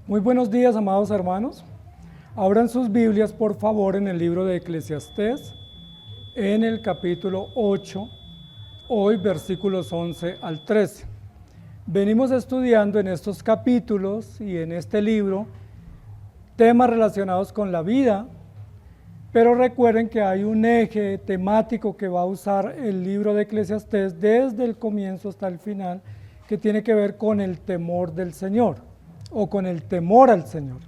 Muy buenos días, amados hermanos. Abran sus Biblias, por favor, en el libro de Eclesiastés, en el capítulo 8, hoy versículos 11 al 13. Venimos estudiando en estos capítulos y en este libro temas relacionados con la vida, pero recuerden que hay un eje temático que va a usar el libro de Eclesiastés desde el comienzo hasta el final, que tiene que ver con el temor del Señor o con el temor al Señor.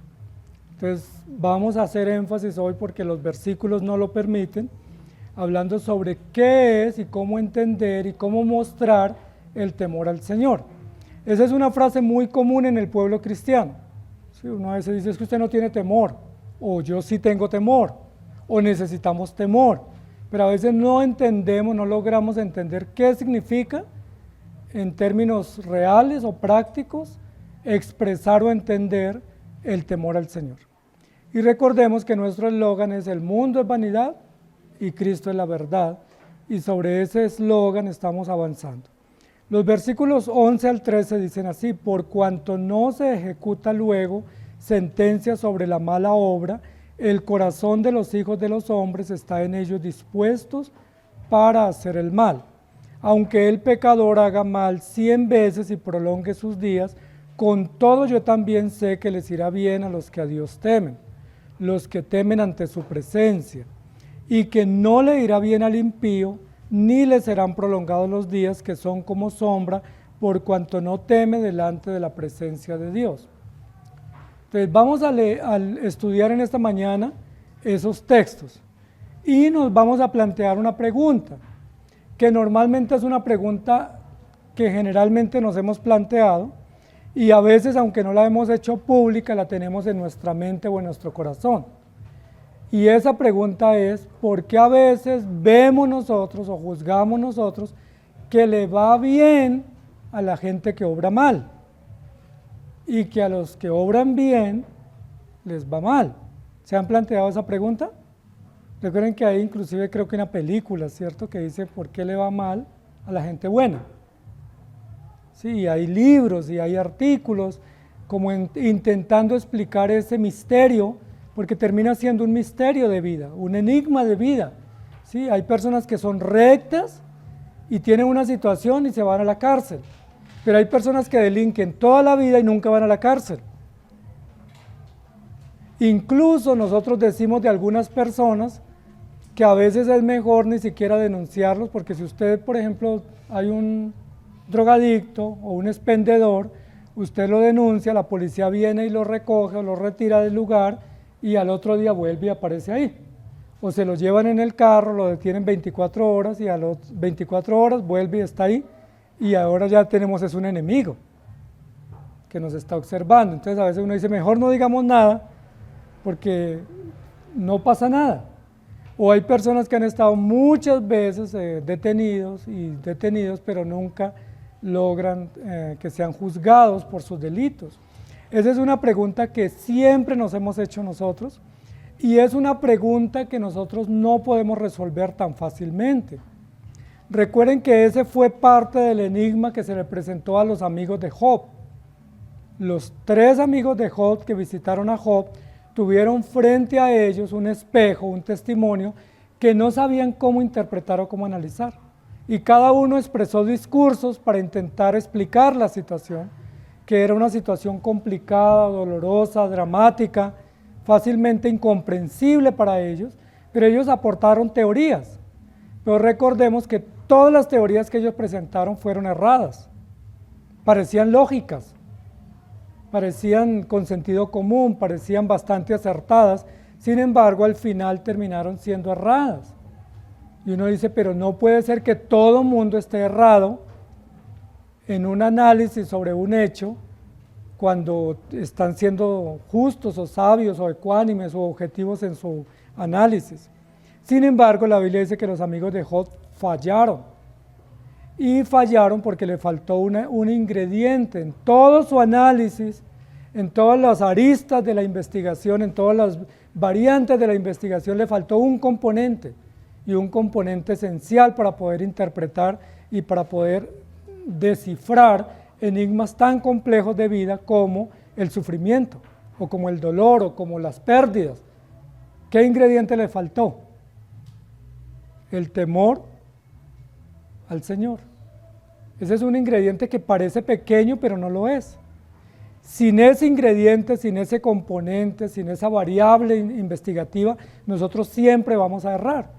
Entonces vamos a hacer énfasis hoy, porque los versículos no lo permiten, hablando sobre qué es y cómo entender y cómo mostrar el temor al Señor. Esa es una frase muy común en el pueblo cristiano. Sí, uno a veces dice: es que usted no tiene temor, o yo sí tengo temor, o necesitamos temor, pero a veces no entendemos, no logramos entender qué significa en términos reales o prácticos expresar o entender el temor al Señor. Y recordemos que nuestro eslogan es: el mundo es vanidad y Cristo es la verdad, y sobre ese eslogan estamos avanzando. Los versículos 11 al 13 dicen así: por cuanto no se ejecuta luego sentencia sobre la mala obra, el corazón de los hijos de los hombres está en ellos dispuestos para hacer el mal. Aunque el pecador haga mal 100 veces y prolongue sus días, con todo yo también sé que les irá bien a los que a Dios temen, los que temen ante su presencia, y que no le irá bien al impío, ni le serán prolongados los días que son como sombra, por cuanto no teme delante de la presencia de Dios. Entonces vamos a estudiar en esta mañana esos textos y nos vamos a plantear una pregunta, que normalmente es una pregunta que generalmente nos hemos planteado, y a veces, aunque no la hemos hecho pública, la tenemos en nuestra mente o en nuestro corazón. Y esa pregunta es: ¿por qué a veces vemos nosotros o juzgamos nosotros que le va bien a la gente que obra mal, y que a los que obran bien les va mal? ¿Se han planteado esa pregunta? Recuerden que hay inclusive, creo que una película, ¿cierto?, que dice ¿por qué le va mal a la gente buena? Sí, hay libros y hay artículos como intentando explicar ese misterio, porque termina siendo un misterio de vida, un enigma de vida. Sí, hay personas que son rectas y tienen una situación y se van a la cárcel, pero hay personas que delinquen toda la vida y nunca van a la cárcel. Incluso nosotros decimos de algunas personas que a veces es mejor ni siquiera denunciarlos, porque si usted, por ejemplo, hay un drogadicto o un expendedor, usted lo denuncia, la policía viene y lo recoge o lo retira del lugar, y al otro día vuelve y aparece ahí. O se lo llevan en el carro, lo detienen 24 horas y a las 24 horas vuelve y está ahí, y ahora ya tenemos es un enemigo que nos está observando. Entonces a veces uno dice: mejor no digamos nada porque no pasa nada. O hay personas que han estado muchas veces detenidos, pero nunca logran que sean juzgados por sus delitos. Esa es una pregunta que siempre nos hemos hecho nosotros, y es una pregunta que nosotros no podemos resolver tan fácilmente. Recuerden que ese fue parte del enigma que se le presentó a los amigos de Job. Los 3 amigos de Job que visitaron a Job tuvieron frente a ellos un espejo, un testimonio, que no sabían cómo interpretar o cómo analizar. Y cada uno expresó discursos para intentar explicar la situación, que era una situación complicada, dolorosa, dramática, fácilmente incomprensible para ellos, pero ellos aportaron teorías. Pero recordemos que todas las teorías que ellos presentaron fueron erradas, parecían lógicas, parecían con sentido común, parecían bastante acertadas, sin embargo al final terminaron siendo erradas. Y uno dice: pero no puede ser que todo mundo esté errado en un análisis sobre un hecho, cuando están siendo justos o sabios o ecuánimes o objetivos en su análisis. Sin embargo, la Biblia dice que los amigos de Job fallaron, y fallaron porque le faltó un ingrediente en todo su análisis, en todas las aristas de la investigación, en todas las variantes de la investigación, le faltó un componente, y un componente esencial para poder interpretar y para poder descifrar enigmas tan complejos de vida como el sufrimiento, o como el dolor, o como las pérdidas. ¿Qué ingrediente le faltó? El temor al Señor. Ese es un ingrediente que parece pequeño, pero no lo es. Sin ese ingrediente, sin ese componente, sin esa variable investigativa, nosotros siempre vamos a errar.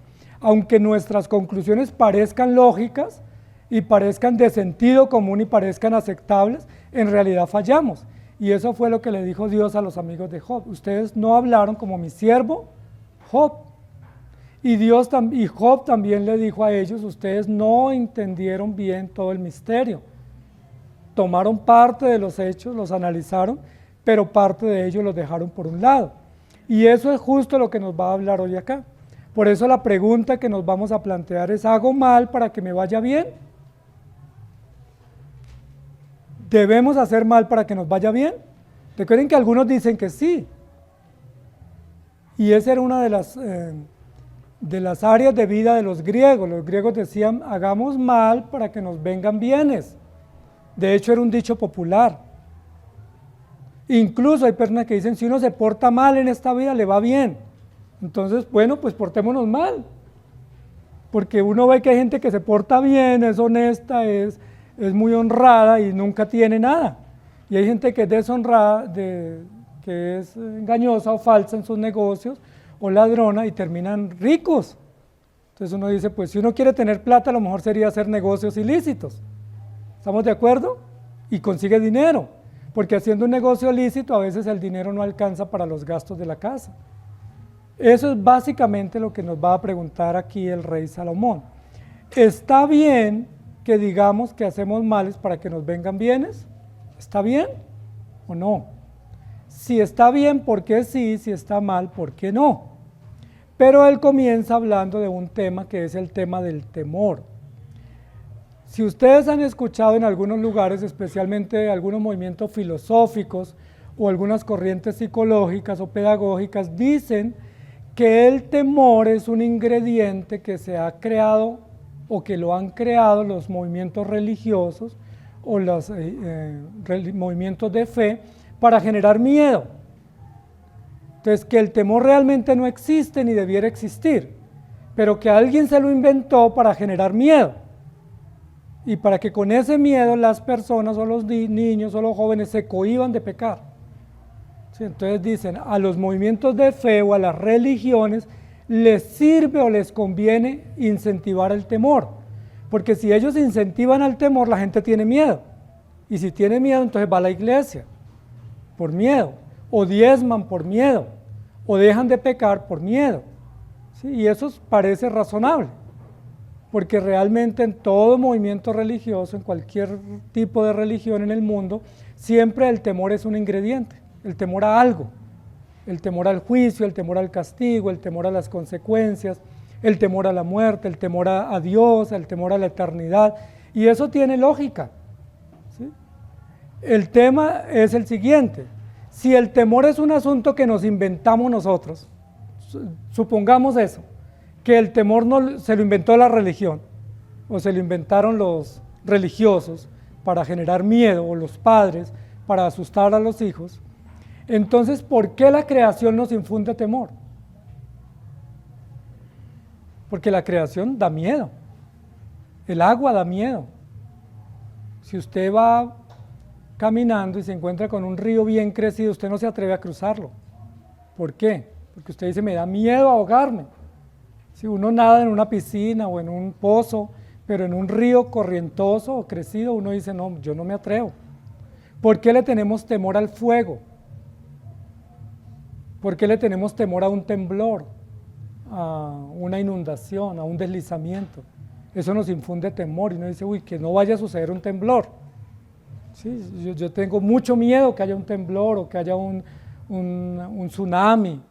Aunque nuestras conclusiones parezcan lógicas y parezcan de sentido común y parezcan aceptables, en realidad fallamos. Y eso fue lo que le dijo Dios a los amigos de Job. Ustedes no hablaron como mi siervo Job. Y Job también le dijo a ellos, ustedes no entendieron bien todo el misterio. Tomaron parte de los hechos, los analizaron, pero parte de ellos los dejaron por un lado. Y eso es justo lo que nos va a hablar hoy acá. Por eso la pregunta que nos vamos a plantear es, ¿hago mal para que me vaya bien? ¿Debemos hacer mal para que nos vaya bien? Recuerden que algunos dicen que sí. Y esa era una de las áreas de vida de los griegos. Los griegos decían, hagamos mal para que nos vengan bienes. De hecho, era un dicho popular. Incluso hay personas que dicen, si uno se porta mal en esta vida, le va bien. Entonces, bueno, pues portémonos mal. Porque uno ve que hay gente que se porta bien, es honesta, es muy honrada y nunca tiene nada. Y hay gente que es deshonrada, que es engañosa o falsa en sus negocios, o ladrona y terminan ricos. Entonces uno dice, pues si uno quiere tener plata, a lo mejor sería hacer negocios ilícitos. ¿Estamos de acuerdo? Y consigue dinero, porque haciendo un negocio lícito a veces el dinero no alcanza para los gastos de la casa. Eso es básicamente lo que nos va a preguntar aquí el rey Salomón. ¿Está bien que digamos que hacemos males para que nos vengan bienes? ¿Está bien o no? Si está bien, ¿por qué sí? Si está mal, ¿por qué no? Pero él comienza hablando de un tema que es el tema del temor. Si ustedes han escuchado en algunos lugares, especialmente algunos movimientos filosóficos o algunas corrientes psicológicas o pedagógicas, dicen que el temor es un ingrediente que se ha creado o que lo han creado los movimientos religiosos o los movimientos de fe para generar miedo. Entonces, que el temor realmente no existe ni debiera existir, pero que alguien se lo inventó para generar miedo y para que con ese miedo las personas o los niños o los jóvenes se cohíban de pecar. ¿Sí? Entonces dicen, a los movimientos de fe o a las religiones les sirve o les conviene incentivar el temor, porque si ellos incentivan al temor, la gente tiene miedo, y si tiene miedo, entonces va a la iglesia por miedo, o diezman por miedo, o dejan de pecar por miedo. ¿Sí? Y eso parece razonable, porque realmente en todo movimiento religioso, en cualquier tipo de religión en el mundo, siempre el temor es un ingrediente, el temor a algo, el temor al juicio, el temor al castigo, el temor a las consecuencias, el temor a la muerte, el temor a Dios, el temor a la eternidad, y eso tiene lógica. ¿Sí? El tema es el siguiente: si el temor es un asunto que nos inventamos nosotros, supongamos eso, que el temor no se lo inventó la religión, o se lo inventaron los religiosos para generar miedo, o los padres para asustar a los hijos, entonces, ¿por qué la creación nos infunde temor? Porque la creación da miedo, el agua da miedo. Si usted va caminando y se encuentra con un río bien crecido, usted no se atreve a cruzarlo. ¿Por qué? Porque usted dice, me da miedo ahogarme. Si uno nada en una piscina o en un pozo, pero en un río corrientoso o crecido, uno dice, no, yo no me atrevo. ¿Por qué le tenemos temor al fuego? ¿Por qué le tenemos temor a un temblor, a una inundación, a un deslizamiento? Eso nos infunde temor y uno dice, uy, que no vaya a suceder un temblor. Sí, yo tengo mucho miedo que haya un temblor o que haya un tsunami,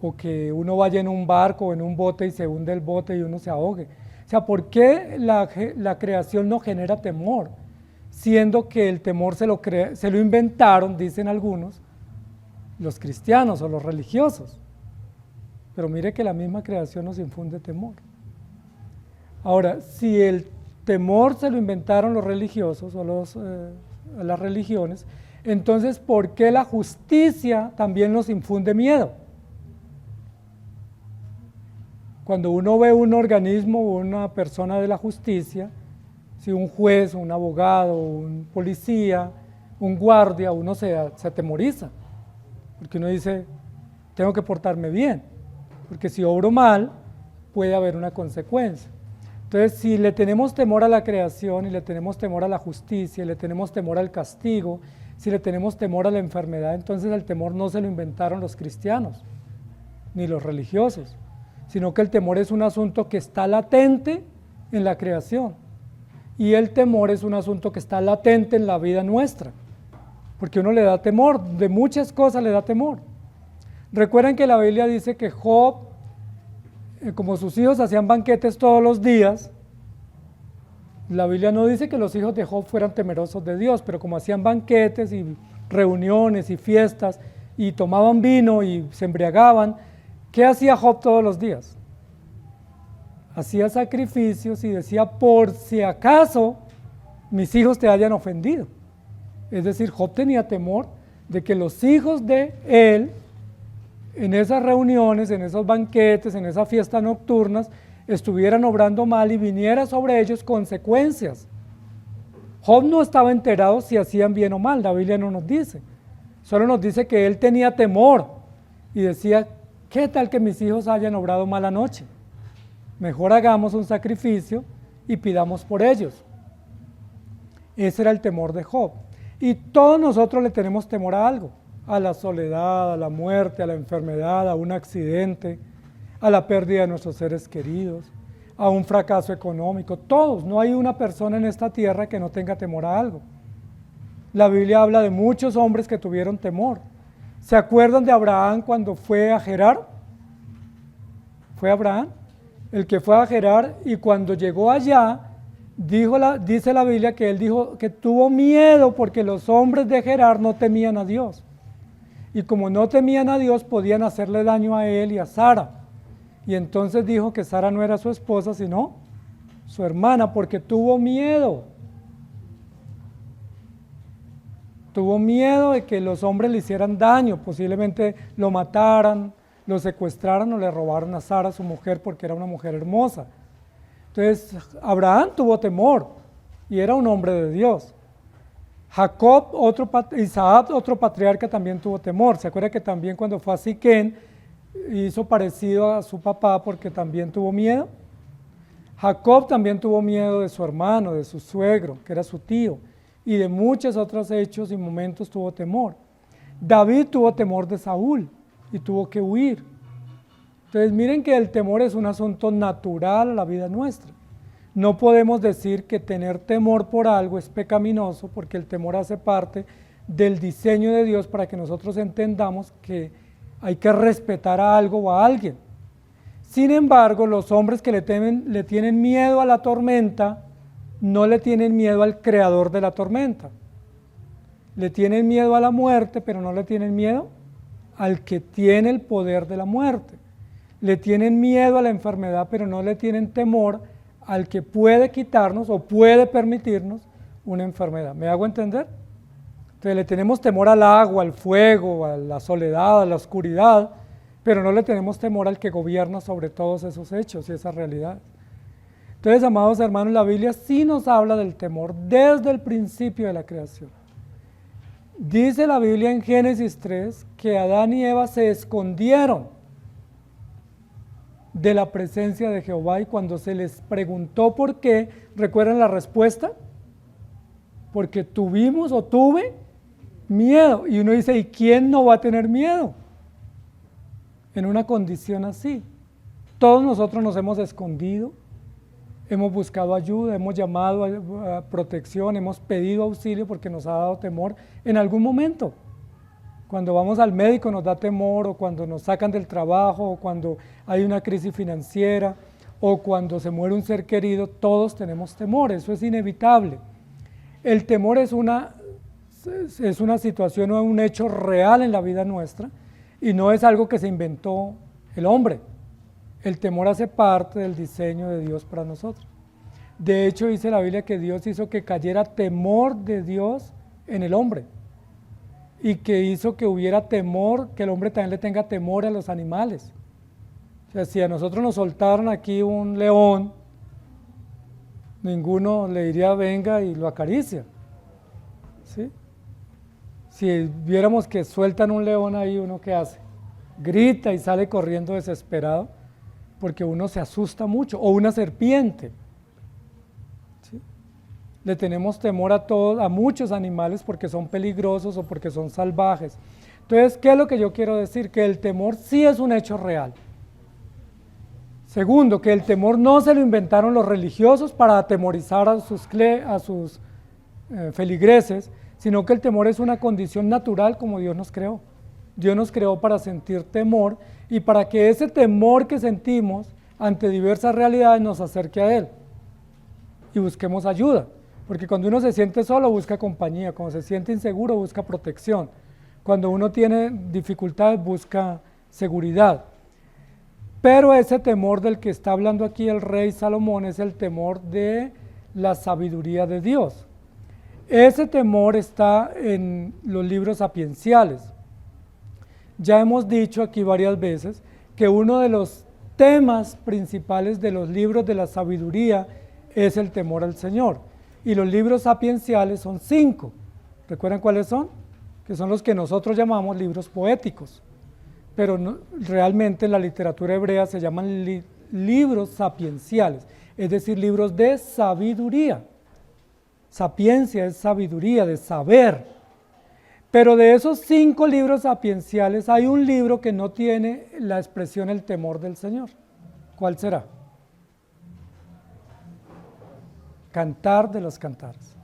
o que uno vaya en un barco o en un bote y se hunde el bote y uno se ahogue. O sea, ¿por qué la creación no genera temor? Siendo que el temor se lo inventaron, dicen algunos, los cristianos o los religiosos. Pero mire que la misma creación nos infunde temor. Ahora, si el temor se lo inventaron los religiosos o las religiones, Entonces, ¿por qué la justicia también nos infunde miedo? Cuando uno ve un organismo o una persona de la justicia, si un juez, un abogado, un policía, un guardia, uno se atemoriza, porque uno dice, tengo que portarme bien, porque si obro mal, puede haber una consecuencia. Entonces, si le tenemos temor a la creación y le tenemos temor a la justicia, y le tenemos temor al castigo, si le tenemos temor a la enfermedad, entonces el temor no se lo inventaron los cristianos, ni los religiosos, sino que el temor es un asunto que está latente en la creación. Y el temor es un asunto que está latente en la vida nuestra, porque uno le da temor, de muchas cosas le da temor. Recuerden que la Biblia dice que Job, como sus hijos hacían banquetes todos los días, la Biblia no dice que los hijos de Job fueran temerosos de Dios, pero como hacían banquetes y reuniones y fiestas y tomaban vino y se embriagaban, ¿qué hacía Job todos los días? Hacía sacrificios y decía, por si acaso mis hijos te hayan ofendido. Es decir, Job tenía temor de que los hijos de él, en esas reuniones, en esos banquetes, en esas fiestas nocturnas, estuvieran obrando mal y viniera sobre ellos consecuencias. Job no estaba enterado si hacían bien o mal, la Biblia no nos dice. Solo nos dice que él tenía temor y decía, ¿qué tal que mis hijos hayan obrado mal anoche? Mejor hagamos un sacrificio y pidamos por ellos. Ese era el temor de Job. Y todos nosotros le tenemos temor a algo, a la soledad, a la muerte, a la enfermedad, a un accidente, a la pérdida de nuestros seres queridos, a un fracaso económico. Todos, no hay una persona en esta tierra que no tenga temor a algo. La Biblia habla de muchos hombres que tuvieron temor. ¿Se acuerdan de Abraham cuando fue a Gerar? ¿Fue Abraham? El que fue a Gerar, y cuando llegó allá, dice la Biblia que él dijo que tuvo miedo porque los hombres de Gerar no temían a Dios. Y como no temían a Dios, podían hacerle daño a él y a Sara. Y entonces dijo que Sara no era su esposa, sino su hermana, porque tuvo miedo. Tuvo miedo de que los hombres le hicieran daño, posiblemente lo mataran, lo secuestraran o le robaran a Sara, su mujer, porque era una mujer hermosa. Entonces, Abraham tuvo temor y era un hombre de Dios. Jacob, Isaac, otro patriarca, también tuvo temor. ¿Se acuerda que también cuando fue a Siquén hizo parecido a su papá porque también tuvo miedo? Jacob también tuvo miedo de su hermano, de su suegro, que era su tío, y de muchos otros hechos y momentos tuvo temor. David tuvo temor de Saúl y tuvo que huir. Entonces miren que el temor es un asunto natural a la vida nuestra. No podemos decir que tener temor por algo es pecaminoso, porque el temor hace parte del diseño de Dios para que nosotros entendamos que hay que respetar a algo o a alguien. Sin embargo, los hombres que le tienen miedo a la tormenta, no le tienen miedo al creador de la tormenta. Le tienen miedo a la muerte, pero no le tienen miedo al que tiene el poder de la muerte. Le tienen miedo a la enfermedad, pero no le tienen temor al que puede quitarnos o puede permitirnos una enfermedad. ¿Me hago entender? Entonces le tenemos temor al agua, al fuego, a la soledad, a la oscuridad, pero no le tenemos temor al que gobierna sobre todos esos hechos y esas realidades. Entonces, amados hermanos, la Biblia sí nos habla del temor desde el principio de la creación. Dice la Biblia en Génesis 3 que Adán y Eva se escondieron de la presencia de Jehová, y cuando se les preguntó por qué, ¿recuerdan la respuesta? Porque tuvimos o tuve miedo. Y uno dice, ¿y quién no va a tener miedo en una condición así? Todos nosotros nos hemos escondido, hemos buscado ayuda, hemos llamado a protección, hemos pedido auxilio porque nos ha dado temor en algún momento. Cuando vamos al médico nos da temor, o cuando nos sacan del trabajo, o cuando hay una crisis financiera, o cuando se muere un ser querido, todos tenemos temor, eso es inevitable. El temor es una situación o un hecho real en la vida nuestra, y no es algo que se inventó el hombre. El temor hace parte del diseño de Dios para nosotros. De hecho, dice la Biblia que Dios hizo que cayera temor de Dios en el hombre. y que hizo que hubiera temor, que el hombre también le tenga temor a los animales. O sea, si a nosotros nos soltaran aquí un león, ninguno le diría venga y lo acaricia, ¿sí? Si viéramos que sueltan un león ahí, ¿uno qué hace? Grita y sale corriendo desesperado, porque uno se asusta mucho, o una serpiente. ¿Sí? Le tenemos temor a todos, a muchos animales porque son peligrosos o porque son salvajes. Entonces, ¿qué es lo que yo quiero decir? Que el temor sí es un hecho real. Segundo, que el temor no se lo inventaron los religiosos para atemorizar a sus feligreses, sino que el temor es una condición natural como Dios nos creó. Dios nos creó para sentir temor y para que ese temor que sentimos ante diversas realidades nos acerque a Él y busquemos ayuda. Porque cuando uno se siente solo busca compañía, cuando se siente inseguro busca protección, cuando uno tiene dificultades busca seguridad. Pero ese temor del que está hablando aquí el rey Salomón es el temor de la sabiduría de Dios. Ese temor está en los libros sapienciales. Ya hemos dicho aquí varias veces que uno de los temas principales de los libros de la sabiduría es el temor al Señor. Y los libros sapienciales son 5. ¿Recuerdan cuáles son? Que son los que nosotros llamamos libros poéticos. Pero no, realmente en la literatura hebrea se llaman libros sapienciales, es decir, libros de sabiduría. Sapiencia es sabiduría, de saber. Pero de esos 5 libros sapienciales hay un libro que no tiene la expresión el temor del Señor. ¿Cuál será? Cantar de los Cantares.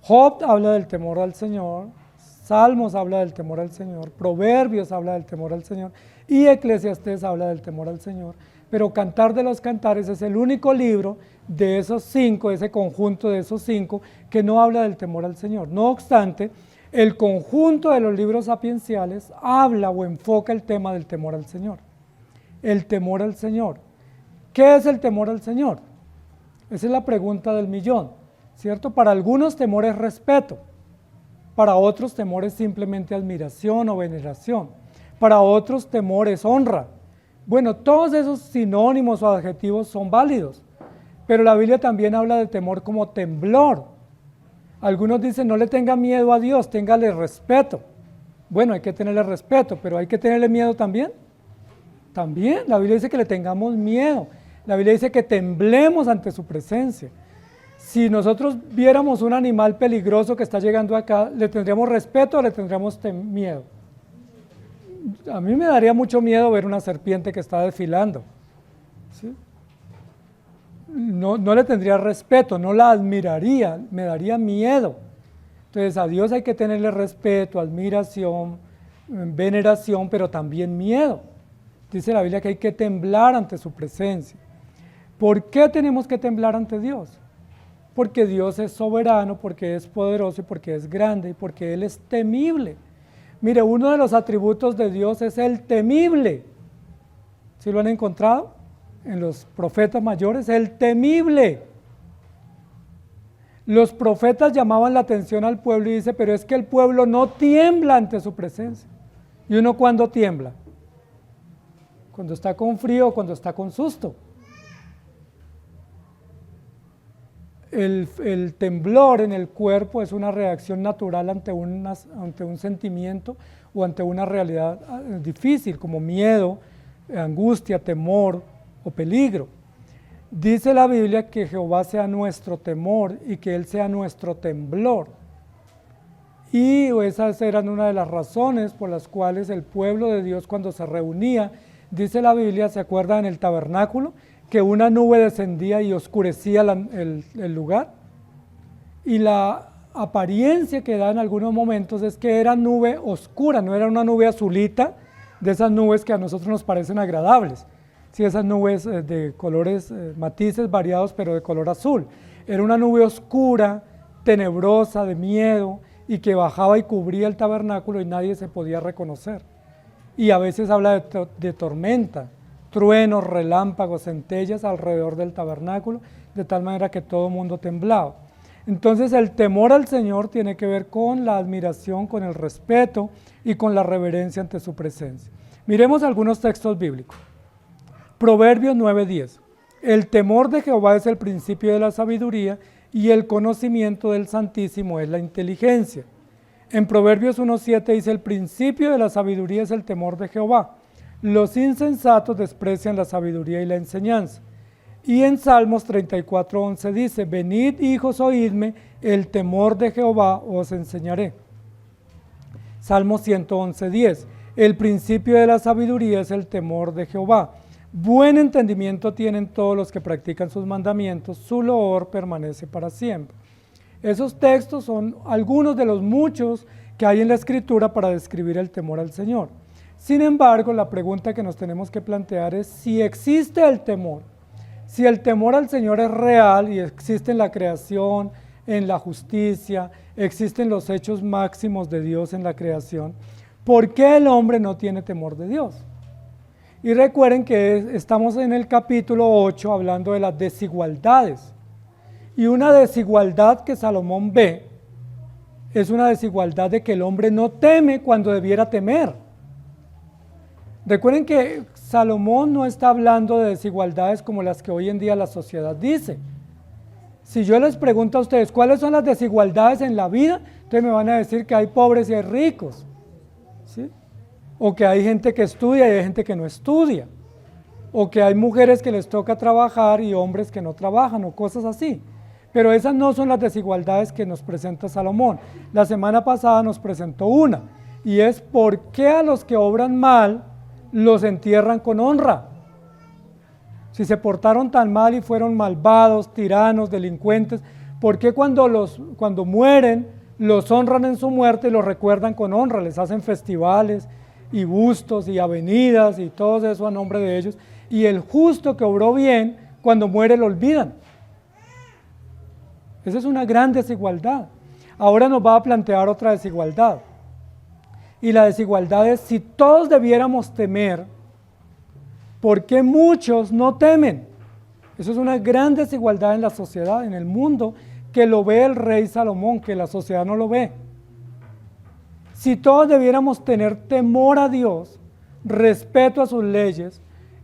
Job habla del temor al Señor, Salmos habla del temor al Señor, Proverbios habla del temor al Señor y Eclesiastés habla del temor al Señor. Pero Cantar de los Cantares es el único libro de esos 5, ese conjunto de esos 5, que no habla del temor al Señor. No obstante, el conjunto de los libros sapienciales habla o enfoca el tema del temor al Señor. El temor al Señor. ¿Qué es el temor al Señor? Esa es la pregunta del millón, ¿cierto? Para algunos temor es respeto, para otros temor es simplemente admiración o veneración, para otros temor es honra. Bueno, todos esos sinónimos o adjetivos son válidos, pero la Biblia también habla de temor como temblor. Algunos dicen no le tenga miedo a Dios, téngale respeto. Bueno, hay que tenerle respeto, pero hay que tenerle miedo también. También, la Biblia dice que le tengamos miedo, la Biblia dice que temblemos ante su presencia. Si nosotros viéramos un animal peligroso que está llegando acá, ¿le tendríamos respeto o le tendríamos miedo? A mí me daría mucho miedo ver una serpiente que está desfilando, ¿sí? No le tendría respeto, no la admiraría, me daría miedo. Entonces a Dios hay que tenerle respeto, admiración, veneración, pero también miedo. Dice la Biblia que hay que temblar ante su presencia. ¿Por qué tenemos que temblar ante Dios? Porque Dios es soberano, porque es poderoso y porque es grande y porque Él es temible. Mire, uno de los atributos de Dios es el temible. ¿Sí lo han encontrado? En los profetas mayores, el temible. Los profetas llamaban la atención al pueblo y dice, pero es que el pueblo no tiembla ante su presencia. ¿Y uno cuándo tiembla? Cuando está con frío o cuando está con susto. El temblor en el cuerpo es una reacción natural ante un sentimiento o ante una realidad difícil, como miedo, angustia, temor o peligro. Dice la Biblia que Jehová sea nuestro temor y que Él sea nuestro temblor. Y esas eran una de las razones por las cuales el pueblo de Dios cuando se reunía, dice la Biblia, ¿se acuerdan en el tabernáculo? Que una nube descendía y oscurecía el lugar, y la apariencia que da en algunos momentos es que era nube oscura, no era una nube azulita, de esas nubes que a nosotros nos parecen agradables, sí, esas nubes de colores, matices variados, pero de color azul. Era una nube oscura, tenebrosa, de miedo, y que bajaba y cubría el tabernáculo y nadie se podía reconocer. Y a veces habla de tormenta, truenos, relámpagos, centellas alrededor del tabernáculo, de tal manera que todo el mundo temblaba. Entonces el temor al Señor tiene que ver con la admiración, con el respeto y con la reverencia ante su presencia. Miremos algunos textos bíblicos. Proverbios 9:10. El temor de Jehová es el principio de la sabiduría y el conocimiento del Santísimo es la inteligencia. En Proverbios 1:7 dice, el principio de la sabiduría es el temor de Jehová. Los insensatos desprecian la sabiduría y la enseñanza. Y en Salmos 34:11 dice, venid hijos, oídme, el temor de Jehová os enseñaré. Salmos 111:10, el principio de la sabiduría es el temor de Jehová. Buen entendimiento tienen todos los que practican sus mandamientos, su loor permanece para siempre. Esos textos son algunos de los muchos que hay en la Escritura para describir el temor al Señor. Sin embargo, la pregunta que nos tenemos que plantear es si existe el temor. Si el temor al Señor es real y existe en la creación, en la justicia, existen los hechos máximos de Dios en la creación, ¿por qué el hombre no tiene temor de Dios? Y recuerden que estamos en el capítulo 8 hablando de las desigualdades. Y una desigualdad que Salomón ve es una desigualdad de que el hombre no teme cuando debiera temer. Recuerden que Salomón no está hablando de desigualdades como las que hoy en día la sociedad dice. Si yo les pregunto a ustedes cuáles son las desigualdades en la vida, entonces me van a decir que hay pobres y hay ricos, ¿sí? O que hay gente que estudia y hay gente que no estudia, o que hay mujeres que les toca trabajar y hombres que no trabajan, o cosas así. Pero esas no son las desigualdades que nos presenta Salomón. La semana pasada nos presentó una, y es por qué a los que obran mal los entierran con honra. Si se portaron tan mal y fueron malvados, tiranos, delincuentes, ¿por qué cuando mueren los honran en su muerte y los recuerdan con honra? Les hacen festivales y bustos y avenidas y todo eso a nombre de ellos. Y el justo que obró bien, cuando muere lo olvidan. Esa es una gran desigualdad. Ahora nos va a plantear otra desigualdad. Y la desigualdad es, si todos debiéramos temer, ¿por qué muchos no temen? Eso es una gran desigualdad en la sociedad, en el mundo, que lo ve el rey Salomón, que la sociedad no lo ve. Si todos debiéramos tener temor a Dios, respeto a sus leyes,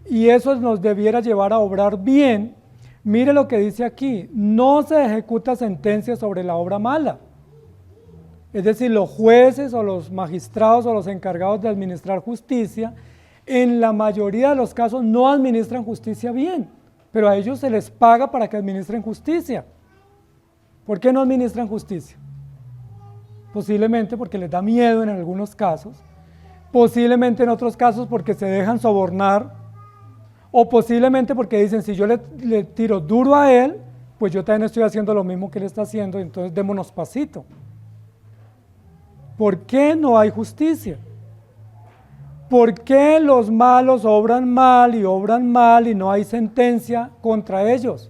y eso nos debiera llevar a obrar bien, mire lo que dice aquí, no se ejecuta sentencia sobre la obra mala. Es decir, los jueces o los magistrados o los encargados de administrar justicia, en la mayoría de los casos no administran justicia bien, pero a ellos se les paga para que administren justicia. ¿Por qué no administran justicia? Posiblemente porque les da miedo en algunos casos, posiblemente en otros casos porque se dejan sobornar, o posiblemente porque dicen, si yo le tiro duro a él, pues yo también estoy haciendo lo mismo que él está haciendo, entonces démonos pasito. ¿Por qué no hay justicia? ¿Por qué los malos obran mal y no hay sentencia contra ellos?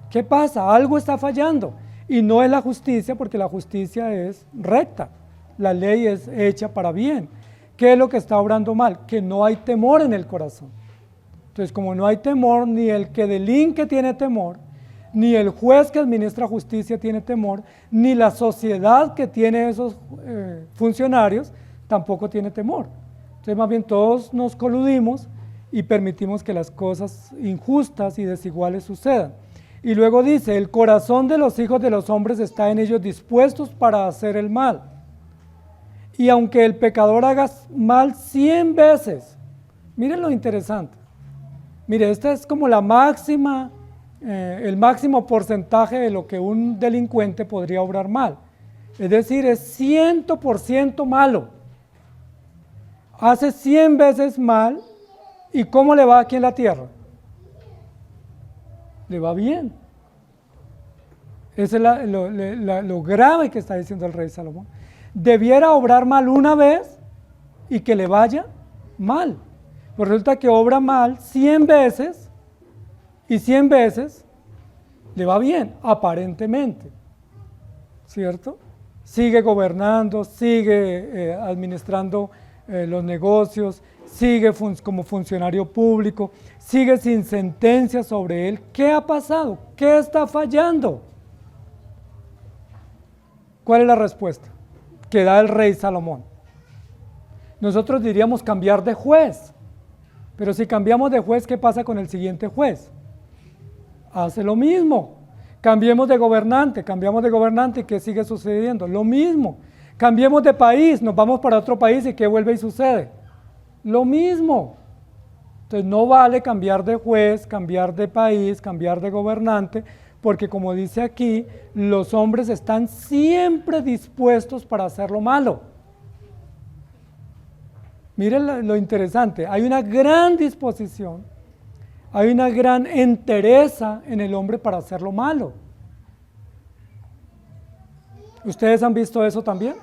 ¿Qué pasa? Algo está fallando. Y no es la justicia, porque la justicia es recta. La ley es hecha para bien. ¿Qué es lo que está obrando mal? Que no hay temor en el corazón. Entonces, como no hay temor, ni el que delinque tiene temor, ni el juez que administra justicia tiene temor, ni la sociedad que tiene esos funcionarios tampoco tiene temor. Entonces, más bien todos nos coludimos y permitimos que las cosas injustas y desiguales sucedan. Y luego dice, el corazón de los hijos de los hombres está en ellos dispuestos para hacer el mal. Y aunque el pecador haga mal 100 veces, miren lo interesante. Mire, esta es como la máxima, el máximo porcentaje de lo que un delincuente podría obrar mal. Es decir, es 100% malo. Hace 100 veces mal, ¿y cómo le va aquí en la tierra? Le va bien. Eso es lo grave que está diciendo el rey Salomón. Debiera obrar mal una vez y que le vaya mal. Pues resulta que obra mal 100 veces y 100 veces le va bien, aparentemente. ¿Cierto? Sigue gobernando, sigue administrando los negocios, sigue como funcionario público, sigue sin sentencia sobre él. ¿Qué ha pasado? ¿Qué está fallando? ¿Cuál es la respuesta que da el rey Salomón? Nosotros diríamos cambiar de juez, pero si cambiamos de juez, ¿qué pasa con el siguiente juez? Hace lo mismo. Cambiemos de gobernante y ¿qué sigue sucediendo? Lo mismo. Cambiemos de país, nos vamos para otro país y ¿qué vuelve y sucede? Lo mismo. Entonces no vale cambiar de juez, cambiar de país, cambiar de gobernante, porque como dice aquí, los hombres están siempre dispuestos para hacer lo malo. Miren lo interesante, hay una gran disposición, hay una gran entereza en el hombre para hacer lo malo. ¿Ustedes han visto eso también?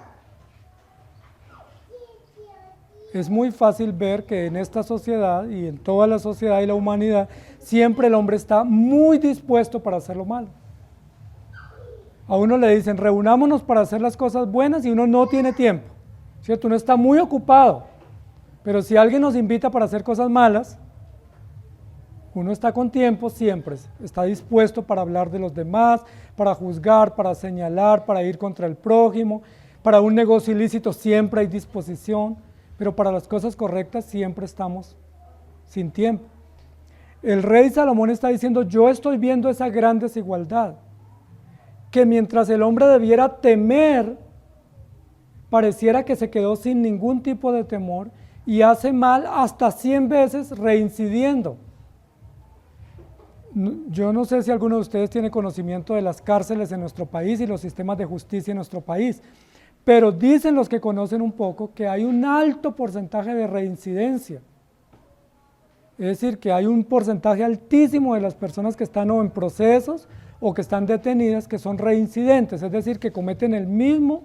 Es muy fácil ver que en esta sociedad y en toda la sociedad y la humanidad, siempre el hombre está muy dispuesto para hacer lo malo. A uno le dicen, reunámonos para hacer las cosas buenas y uno no tiene tiempo, ¿cierto? Uno está muy ocupado. Pero si alguien nos invita para hacer cosas malas, uno está con tiempo siempre, está dispuesto para hablar de los demás, para juzgar, para señalar, para ir contra el prójimo, para un negocio ilícito siempre hay disposición, pero para las cosas correctas siempre estamos sin tiempo. El rey Salomón está diciendo, yo estoy viendo esa gran desigualdad, que mientras el hombre debiera temer, pareciera que se quedó sin ningún tipo de temor, y hace mal hasta 100 veces reincidiendo. Yo no sé si alguno de ustedes tiene conocimiento de las cárceles en nuestro país y los sistemas de justicia en nuestro país, pero dicen los que conocen un poco que hay un alto porcentaje de reincidencia. Es decir, que hay un porcentaje altísimo de las personas que están o en procesos o que están detenidas que son reincidentes, es decir, que cometen el mismo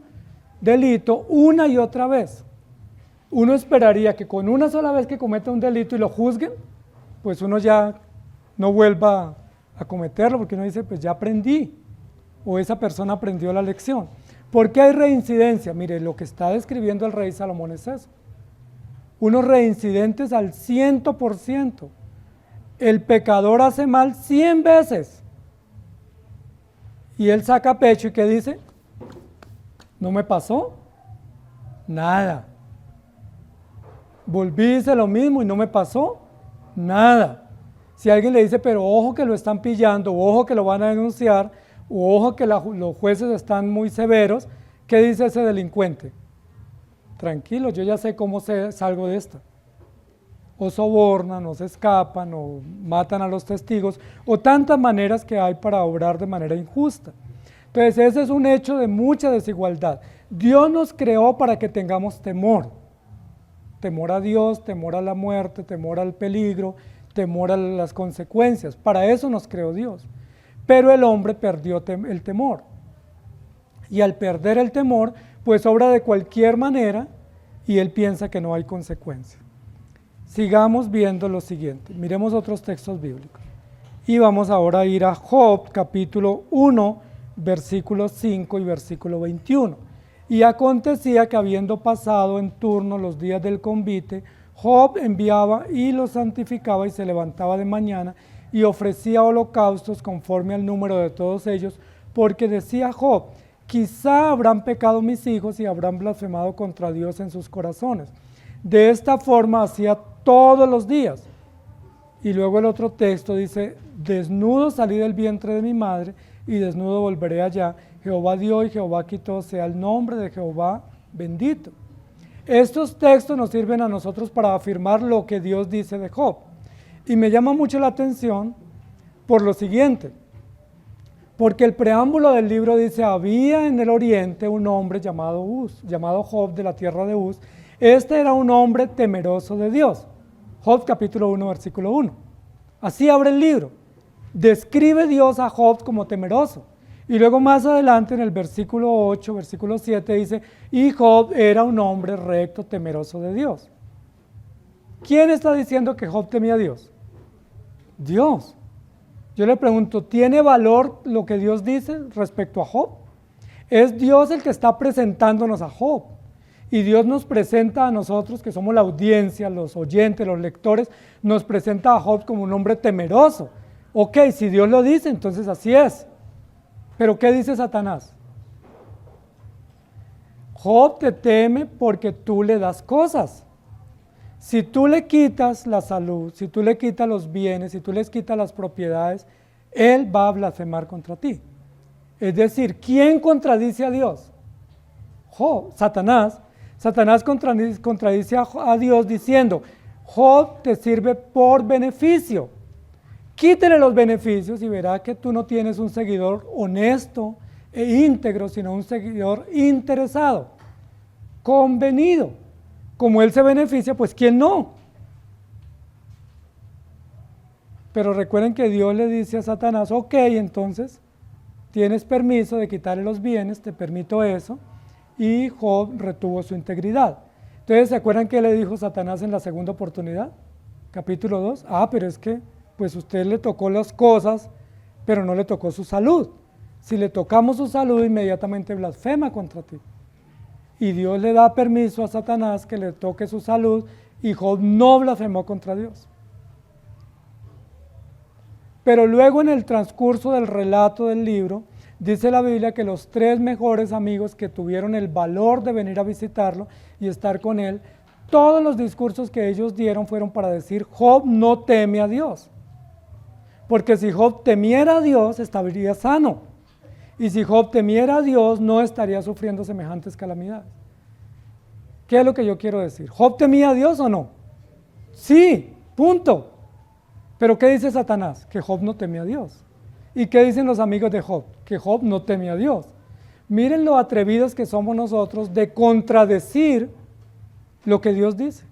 delito una y otra vez. Uno esperaría que con una sola vez que cometa un delito y lo juzguen, pues uno ya no vuelva a cometerlo, porque uno dice, pues ya aprendí, o esa persona aprendió la lección. ¿Por qué hay reincidencia? Mire, lo que está describiendo el rey Salomón es eso. Unos reincidentes al 100%. El pecador hace mal 100 veces. Y él saca pecho y ¿qué dice? ¿No me pasó? Nada. Volví, hice lo mismo y no me pasó nada. Si alguien le dice, pero ojo que lo están pillando, o ojo que lo van a denunciar, o ojo que los jueces están muy severos, ¿qué dice ese delincuente? Tranquilo, yo ya sé cómo salgo de esta. O sobornan, o se escapan, o matan a los testigos, o tantas maneras que hay para obrar de manera injusta. Entonces ese es un hecho de mucha desigualdad. Dios nos creó para que tengamos temor. Temor a Dios, temor a la muerte, temor al peligro, temor a las consecuencias. Para eso nos creó Dios. Pero el hombre perdió el temor. Y al perder el temor, pues obra de cualquier manera y él piensa que no hay consecuencia. Sigamos viendo lo siguiente. Miremos otros textos bíblicos. Y vamos ahora a ir a Job, capítulo 1, versículos 5 y versículo 21. Y acontecía que habiendo pasado en turno los días del convite, Job enviaba y los santificaba y se levantaba de mañana y ofrecía holocaustos conforme al número de todos ellos, porque decía Job, quizá habrán pecado mis hijos y habrán blasfemado contra Dios en sus corazones. De esta forma hacía todos los días. Y luego el otro texto dice, desnudo salí del vientre de mi madre y desnudo volveré allá. Jehová dio y Jehová quitó, sea el nombre de Jehová bendito. Estos textos nos sirven a nosotros para afirmar lo que Dios dice de Job. Y me llama mucho la atención por lo siguiente, porque el preámbulo del libro dice, había en el oriente un hombre llamado Job de la tierra de Uz. Este era un hombre temeroso de Dios. Job capítulo 1, versículo 1. Así abre el libro. Describe Dios a Job como temeroso. Y luego más adelante en el versículo 8, versículo 7 dice, y Job era un hombre recto, temeroso de Dios. ¿Quién está diciendo que Job temía a Dios? Dios. Yo le pregunto, ¿tiene valor lo que Dios dice respecto a Job? Es Dios el que está presentándonos a Job. Y Dios nos presenta a nosotros, que somos la audiencia, los oyentes, los lectores, nos presenta a Job como un hombre temeroso. Ok, si Dios lo dice, entonces así es. Pero ¿qué dice Satanás? Job te teme porque tú le das cosas. Si tú le quitas la salud, si tú le quitas los bienes, si tú les quitas las propiedades, él va a blasfemar contra ti. Es decir, ¿quién contradice a Dios? Job, Satanás. Satanás contradice a Dios diciendo, Job te sirve por beneficio. Quítele los beneficios y verá que tú no tienes un seguidor honesto e íntegro, sino un seguidor interesado, convenido. Como él se beneficia, pues ¿quién no? Pero recuerden que Dios le dice a Satanás, ok, entonces tienes permiso de quitarle los bienes, te permito eso, y Job retuvo su integridad. Entonces, ¿se acuerdan que le dijo Satanás en la segunda oportunidad? Capítulo 2, pero es que pues usted le tocó las cosas, pero no le tocó su salud. Si le tocamos su salud, inmediatamente blasfema contra ti. Y Dios le da permiso a Satanás que le toque su salud, y Job no blasfemó contra Dios. Pero luego en el transcurso del relato del libro, dice la Biblia que los 3 mejores amigos que tuvieron el valor de venir a visitarlo y estar con él, todos los discursos que ellos dieron fueron para decir, Job no teme a Dios. Porque si Job temiera a Dios, estaría sano. Y si Job temiera a Dios, no estaría sufriendo semejantes calamidades. ¿Qué es lo que yo quiero decir? ¿Job temía a Dios o no? Sí, punto. Pero ¿qué dice Satanás? Que Job no temía a Dios. ¿Y qué dicen los amigos de Job? Que Job no temía a Dios. Miren lo atrevidos que somos nosotros de contradecir lo que Dios dice.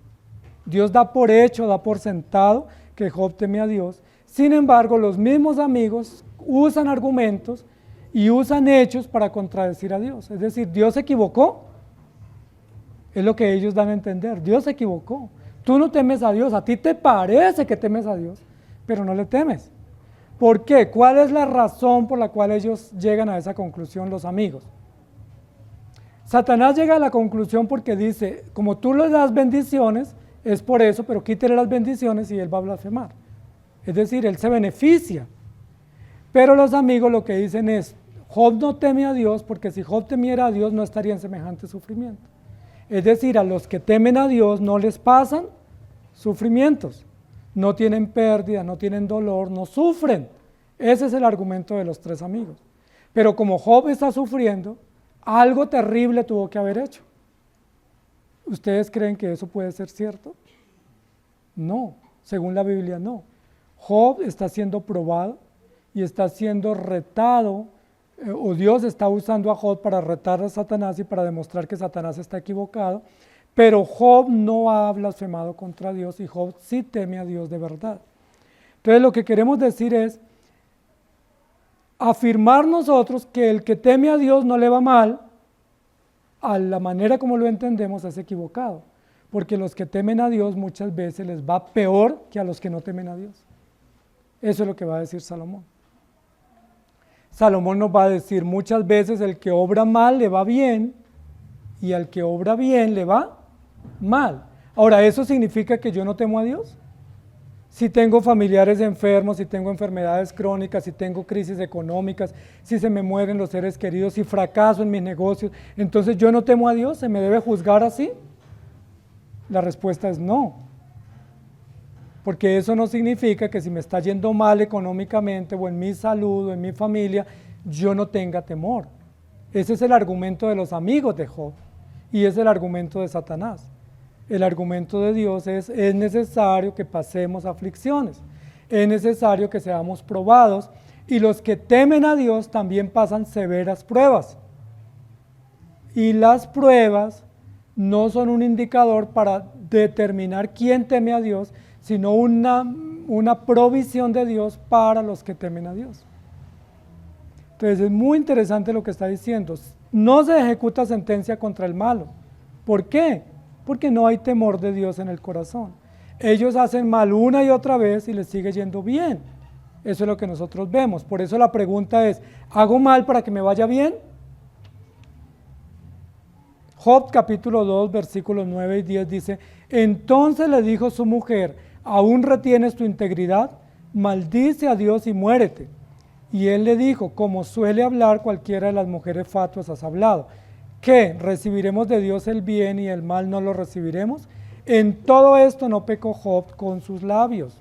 Dios da por hecho, da por sentado que Job temía a Dios. Sin embargo, los mismos amigos usan argumentos y usan hechos para contradecir a Dios. Es decir, Dios se equivocó. Es lo que ellos dan a entender. Dios se equivocó. Tú no temes a Dios. A ti te parece que temes a Dios, pero no le temes. ¿Por qué? ¿Cuál es la razón por la cual ellos llegan a esa conclusión, los amigos? Satanás llega a la conclusión porque dice, como tú le das bendiciones, es por eso, pero quítele las bendiciones y él va a blasfemar. Es decir, él se beneficia. Pero los amigos lo que dicen es, Job no teme a Dios, porque si Job temiera a Dios no estaría en semejante sufrimiento. Es decir, a los que temen a Dios no les pasan sufrimientos, no tienen pérdida, no tienen dolor, no sufren. Ese es el argumento de los 3 amigos. Pero como Job está sufriendo, algo terrible tuvo que haber hecho. ¿Ustedes creen que eso puede ser cierto? No, según la Biblia no. Job está siendo probado y está siendo retado, o Dios está usando a Job para retar a Satanás y para demostrar que Satanás está equivocado, pero Job no ha blasfemado contra Dios y Job sí teme a Dios de verdad. Entonces lo que queremos decir es afirmar nosotros que el que teme a Dios no le va mal, a la manera como lo entendemos es equivocado, porque los que temen a Dios muchas veces les va peor que a los que no temen a Dios. Eso es lo que va a decir Salomón. Salomón nos va a decir muchas veces el que obra mal le va bien y al que obra bien le va mal. Ahora, ¿eso significa que yo no temo a Dios? Si tengo familiares enfermos, si tengo enfermedades crónicas, si tengo crisis económicas, si se me mueren los seres queridos, si fracaso en mis negocios, entonces yo no temo a Dios, ¿se me debe juzgar así? La respuesta es no. Porque eso no significa que si me está yendo mal económicamente o en mi salud o en mi familia, yo no tenga temor. Ese es el argumento de los amigos de Job y es el argumento de Satanás. El argumento de Dios es necesario que pasemos aflicciones, es necesario que seamos probados y los que temen a Dios también pasan severas pruebas. Y las pruebas no son un indicador para determinar quién teme a Dios, sino una provisión de Dios para los que temen a Dios. Entonces es muy interesante lo que está diciendo. No se ejecuta sentencia contra el malo. ¿Por qué? Porque no hay temor de Dios en el corazón. Ellos hacen mal una y otra vez y les sigue yendo bien. Eso es lo que nosotros vemos. Por eso la pregunta es, ¿hago mal para que me vaya bien? Job capítulo 2 versículos 9 y 10 dice, entonces le dijo su mujer, ¿aún retienes tu integridad? Maldice a Dios y muérete. Y él le dijo, como suele hablar cualquiera de las mujeres fatuas has hablado. ¿qué? ¿Recibiremos de Dios el bien y el mal no lo recibiremos? En todo esto no pecó Job con sus labios.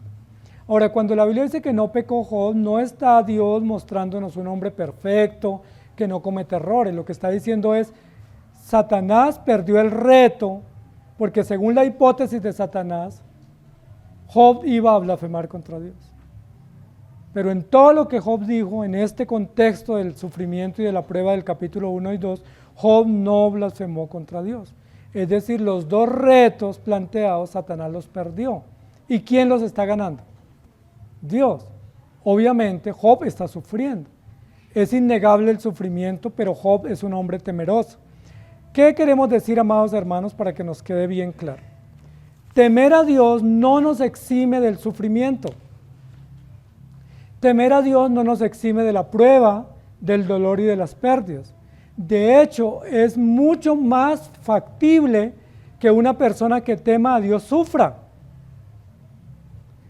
Ahora, cuando la Biblia dice que no pecó Job, no está Dios mostrándonos un hombre perfecto, que no comete errores. Lo que está diciendo es, Satanás perdió el reto, porque según la hipótesis de Satanás, Job iba a blasfemar contra Dios. Pero en todo lo que Job dijo, en este contexto del sufrimiento y de la prueba del capítulo 1 y 2, Job no blasfemó contra Dios. Es decir, los dos retos planteados, Satanás los perdió. ¿Y quién los está ganando? Dios. Obviamente, Job está sufriendo. Es innegable el sufrimiento, pero Job es un hombre temeroso. ¿Qué queremos decir, amados hermanos, para que nos quede bien claro? Temer a Dios no nos exime del sufrimiento. Temer a Dios no nos exime de la prueba, del dolor y de las pérdidas. De hecho, es mucho más factible que una persona que tema a Dios sufra.